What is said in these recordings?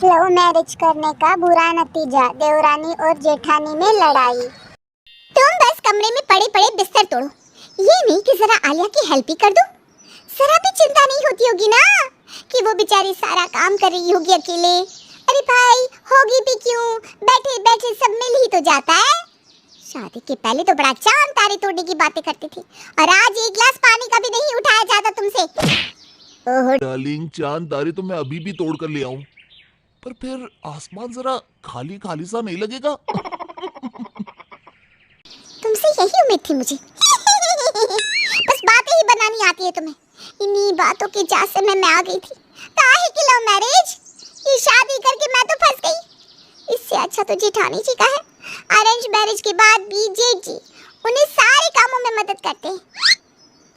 Love marriage करने का बुरा नतीजा, देवरानी और जेठानी में लड़ाई। तुम बस कमरे में पड़े पड़े बिस्तर तोड़ो, ये नहीं कि जरा आलिया की हेल्प ही कर दो। जरा भी चिंता नहीं होती होगी ना कि वो बेचारी सारा काम कर रही होगी अकेले। अरे भाई, होगी भी क्यों, बैठे बैठे सब मिल ही तो जाता है। शादी के पहले तो बड़ा चांद तारे तोड़ने की बातें करती थी, और आज एक गिलास पानी का भी नहीं उठाया जाता तुमसे। ओहो डार्लिंग, चांद तारे तो मैं अभी भी तोड़ कर ले आऊं, पर फिर आसमान जरा खाली खाली सा नहीं लगेगा? तुमसे यही उम्मीद थी मुझे। बस बातें ही बनानी आती है तुम्हें। इन्हीं बातों की जात से मैं आ गई थी। काहे की लव मैरिज, ये शादी करके मैं तो फंस गई। इससे अच्छा तो जेठानी जी का है। अरेंज मैरिज के बाद भी जेठ जी उन्हें सारे कामों में मदद करते हैं।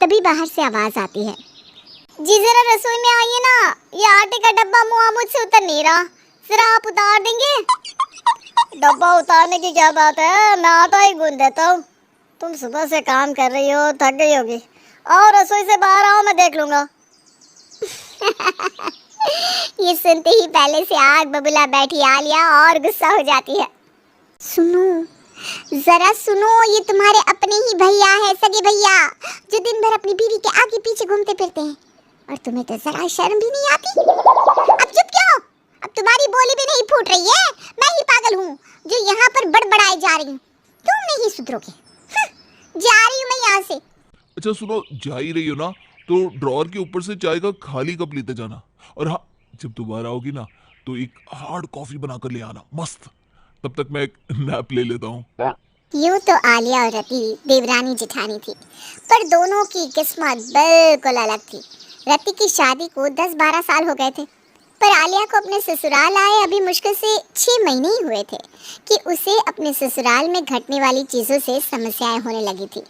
तभी बाहर से आवाज आती है, जी जरा रसोई में आइए ना, ये आटे का डब्बा मुँह मुझसे उतर नहीं रहा, जरा आप उतार देंगे? डब्बा उतारने की क्या बात है, मैं आटा ही गूंद देता हूँ। तुम सुबह से काम कर रही हो, थक गई होगी, और रसोई से बाहर आओ, मैं देख लूंगा। ये सुनते ही पहले से आग बबूला बैठी आलिया और गुस्सा हो जाती है। सुनो, जरा सुनो, ये तुम्हारे अपने ही भैया है, सगे भैया, जो दिन भर अपनी बीवी के आगे पीछे घूमते फिरते हैं, और तुम्हें तो जरा शर्म भी नहीं आती। अब चुप क्यों? अब तुम्हारी बोली भी नहीं फूट रही है। मैं ही पागल हूँ जो यहाँ पर बड़बड़ाई जा रही हूँ। तुम नहीं सुधरोगे। जा रही हूँ मैं यहाँ से। अच्छा सुनो, जा ही रही हो ना, तो ड्रॉअर के ऊपर से चाय का खाली कप लेते जाना, और हाँ, जब दोबारा आओगी ना तो एक हार्ड कॉफी बनाकर ले आना, मस्त। तब तक मैं एक नैप ले लेता हूँ। यूँ तो आलिया और रति देवरानी जेठानी थी, पर दोनों की किस्मत बिल्कुल अलग थी। रति की शादी को 10-12 साल हो गए थे, पर आलिया को अपने ससुराल आए अभी मुश्किल से 6 महीने ही हुए थे कि उसे अपने ससुराल में घटने वाली चीज़ों से समस्याएं होने लगी थी।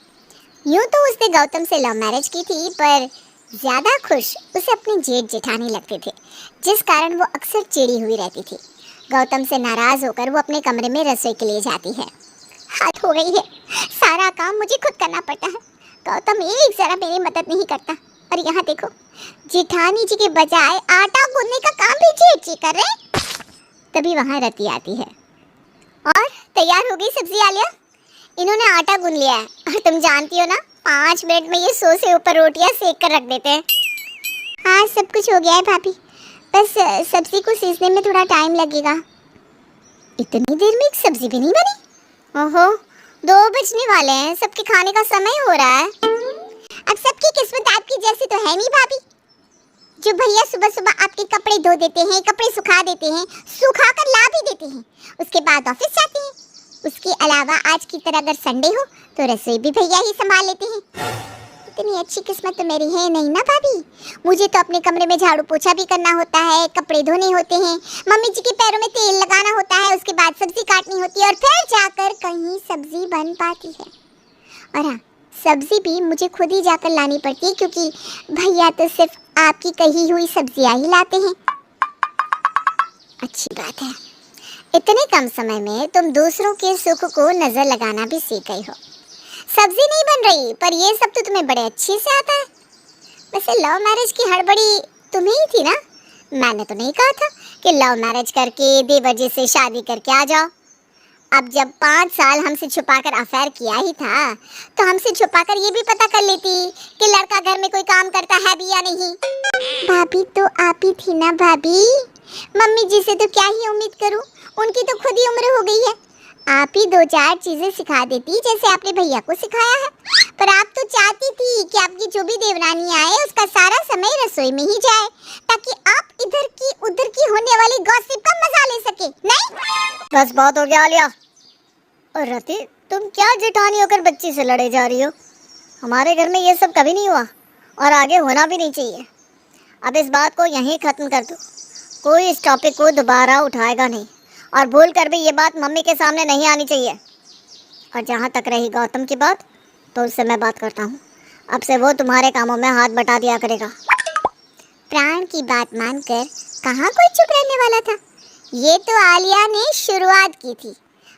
यूँ तो उसने गौतम से लव मैरिज की थी, पर ज़्यादा खुश उसे अपनी जेठ जेठानी लगते थे, जिस कारण वो अक्सर चिड़ी हुई रहती थी। गौतम से नाराज़ होकर वो अपने कमरे में रसोई के लिए जाती है। हाथ हो गई है, सारा काम मुझे खुद करना पड़ता है। गौतम एक जरा मेरी मदद नहीं करता, और यहाँ देखो, जेठानी जी के बजाय आटा गूंदने का काम भी जेठ जी कर रहे। तभी वहाँ रति आती है। और तैयार हो गई सब्जी आलिया? इन्होंने आटा गूंद लिया है, और तुम जानती हो ना, 5 मिनट में ये 100 से ऊपर रोटियां सेक कर रख देते हैं। हाँ, सब कुछ हो गया है भाभी, बस सब्जी को सीजने में थोड़ा टाइम लगेगा। इतनी देर में एक सब्जी भी नहीं बनी? ओहो, 2 बजने वाले हैं, सबके खाने का समय हो रहा है। अब सबकी किस्मत आपकी जैसी तो है नहीं भाभी। जो भैया सुबह सुबह आपके कपड़े धो देते हैं, कपड़े सुखा देते हैं, सुखा कर ला भी देते हैं, उसके बाद ऑफिस जाते हैं। उसके अलावा आज की तरह अगर संडे हो तो रसोई भी भैया ही संभाल लेते हैं। इतनी अच्छी किस्मत तो मेरी है नहीं ना भाभी। मुझे तो अपने कमरे में झाड़ू पोछा भी करना होता है, कपड़े धोने होते हैं, मम्मी जी के पैरों में तेल लगाना होता है, उसके बाद सब्जी काटनी होती है, और फिर जाकर कहीं सब्जी बन पाती है। और हाँ, सब्जी भी मुझे खुद ही जाकर लानी पड़ती है, क्योंकि भैया तो सिर्फ आपकी कही हुई सब्जियां ही लाते हैं। अच्छी बात है, इतने कम समय में तुम दूसरों के सुख को नजर लगाना भी सीख गई हो। सब्जी नहीं बन रही, पर ये सब तो तुम्हें बड़े अच्छे से आता है। वैसे लव मैरिज की हड़बड़ी तुम्हें ही थी ना? मैंने तो नहीं कहा था कि लव मैरिज करके बेवजह से शादी करके आ जाओ। अब जब 5 साल हमसे छुपाकर अफेयर किया ही था, तो हमसे छुपाकर ये भी पता कर लेती कि लड़का घर में कोई काम करता है भी या नहीं। भाभी तो आप ही थी ना भाभी। मम्मी जी से तो क्या ही उम्मीद करूं, उनकी तो खुद ही उम्र हो गई है। आप ही 2-4 चीजें सिखा देती जैसे आपने भैया को सिखाया है। पर आप तो चाहती थी कि आपकी जो भी देवरानी आए उसका सारा समय रसोई में ही जाए, ताकि आप इधर की उधर की होने वाली गॉसिप का मजा ले सके, नहीं? बस बहुत हो गया आलिया। और रति, तुम क्या जेठानी होकर बच्ची से लड़े जा रही हो? हमारे घर में ये सब कभी नहीं हुआ, और आगे होना भी नहीं चाहिए। अब इस बात को यहीं ख़त्म कर दो, कोई इस टॉपिक को दोबारा उठाएगा नहीं, और भूल कर भी ये बात मम्मी के सामने नहीं आनी चाहिए। और जहाँ तक रही गौतम की बात, तो उससे मैं बात करता हूँ। अब से वो तुम्हारे कामों में हाथ बटा दिया करेगा। प्राण की बात मानकर कहाँ कोई चुप रहने वाला था। ये तो आलिया ने शुरुआत की थी।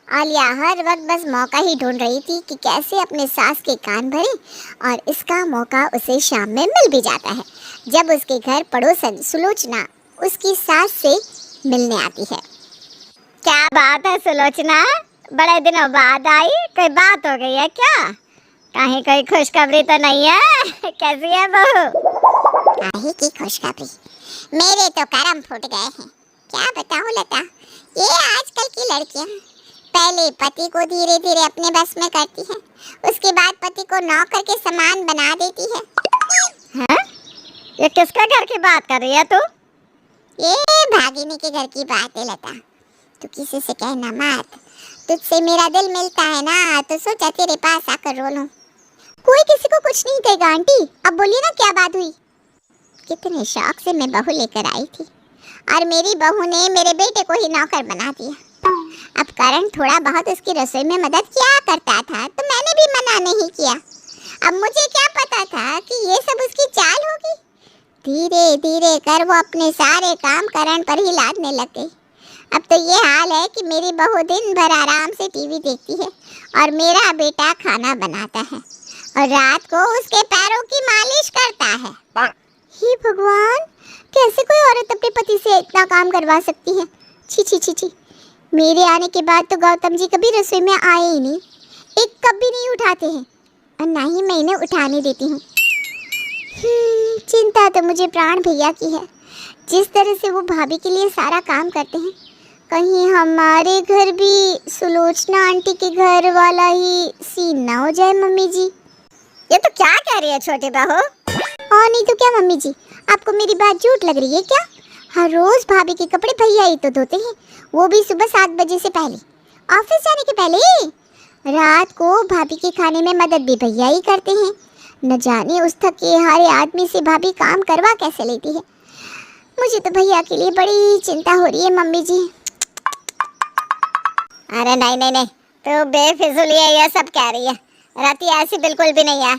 आलिया हर वक्त बस मौका ही ढूंढ रही थी कि कैसे अपने सास के कान भरे, और इसका मौका उसे शाम में मिल भी जाता है, जब उसके घर पड़ोसन सुलोचना उसकी सास से मिलने आती है। क्या बात है सुलोचना, बड़े दिनों बाद आई, कोई बात हो गई है क्या? कहीं कोई खुशखबरी तो नहीं है? कैसी है बहू? काहे की खुशखबरी, मेरे तो करम फूट गए हैं। क्या बताऊं लता, ये आजकल की लड़कियां पहले पति को धीरे धीरे अपने बस में करती हैं, उसके बाद पति को नौकर के समान बना देती है। हैं? ये किसके घर की बात कर रही है तू? ये भागिनी के घर की बात है लता, तू किसी से कहना मत। तुझसे मेरा दिल मिलता है ना, तो सोचा तेरे पास आकर रो लूं। कोई किसी को कुछ नहीं कहेगा आंटी, अब बोलिए ना क्या बात हुई। कितने शौक से मैं बहू लेकर आई थी और मेरी बहू ने मेरे बेटे को ही नौकर बना दिया। अब करण थोड़ा बहुत उसकी रसोई में मदद किया करता था तो मैंने भी मना नहीं किया। अब मुझे क्या पता था कि ये सब उसकी चाल होगी। धीरे धीरे कर वो अपने सारे काम करण पर ही लादने लग गई। अब तो ये हाल है कि मेरी बहू दिन भर आराम से टीवी देखती है और मेरा बेटा खाना बनाता है और रात को उसके पैरों की मालिश करता है। हे भगवान, कैसे कोई औरत अपने पति से इतना काम करवा सकती है? छी छी छी छी। मेरे आने के बाद तो गौतम जी कभी रसोई में आए ही नहीं, एक कप भी नहीं उठाते हैं और ना ही मैं इन्हें उठाने देती हूँ। चिंता तो मुझे प्राण भैया की है। जिस तरह से वो भाभी के लिए सारा काम करते हैं, कहीं हमारे घर भी सुलोचना आंटी के घर वाला ही सीन ना हो जाए। मम्मी जी, ये तो क्या कह रही है छोटी बहू? और नहीं तो क्या मम्मी जी, आपको मेरी बात झूठ लग रही है क्या? हर रोज भाभी के कपड़े भैया ही तो धोते हैं, वो भी सुबह 7 बजे से पहले, ऑफिस जाने के पहले। रात को भाभी के खाने में मदद भी भैया ही करते हैं। न जाने उस थके हारे आदमी से भाभी काम करवा कैसे लेती है। मुझे तो भैया के लिए बड़ी चिंता हो रही है मम्मी जी। अरे नहीं नहीं नहीं, तो बेफिजूल ये सब कह रही है। रति ऐसी बिल्कुल भी नहीं है।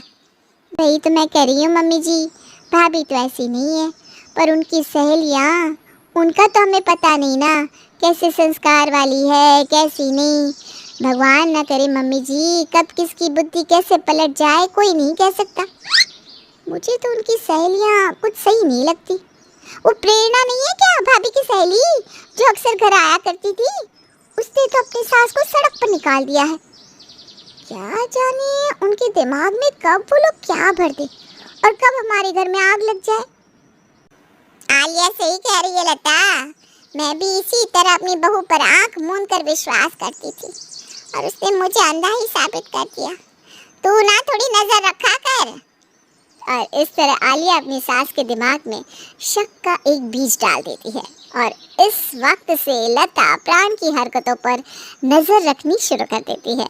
वही तो मैं कह रही हूँ मम्मी जी, भाभी तो ऐसी नहीं है, पर उनकी सहेलियाँ, उनका तो हमें पता नहीं ना कैसे संस्कार वाली है कैसी नहीं। भगवान न करे मम्मी जी, कब किसकी बुद्धि कैसे पलट जाए कोई नहीं कह सकता। मुझे तो उनकी सहेलियाँ कुछ सही नहीं लगती। वो प्रेरणा नहीं है क्या भाभी की सहेली, जो अक्सर घर आया करती थी? उसने तो अपनी सास को सड़क पर निकाल दिया है। क्या जाने उनके दिमाग में कब वो लोग क्या भर दे और कब हमारे घर में आग लग जाए। आलिया सही कह रही है लता, मैं भी इसी तरह अपनी बहू पर आंख मूंद कर विश्वास करती थी और उसने मुझे अंधा ही साबित कर दिया। तू ना थोड़ी नजर रखा कर। और इस तरह आलिया अपनी सास के दिमाग में शक का एक बीज डाल देती है और इस वक्त से लता प्राण की हरकतों पर नजर रखनी शुरू कर देती है।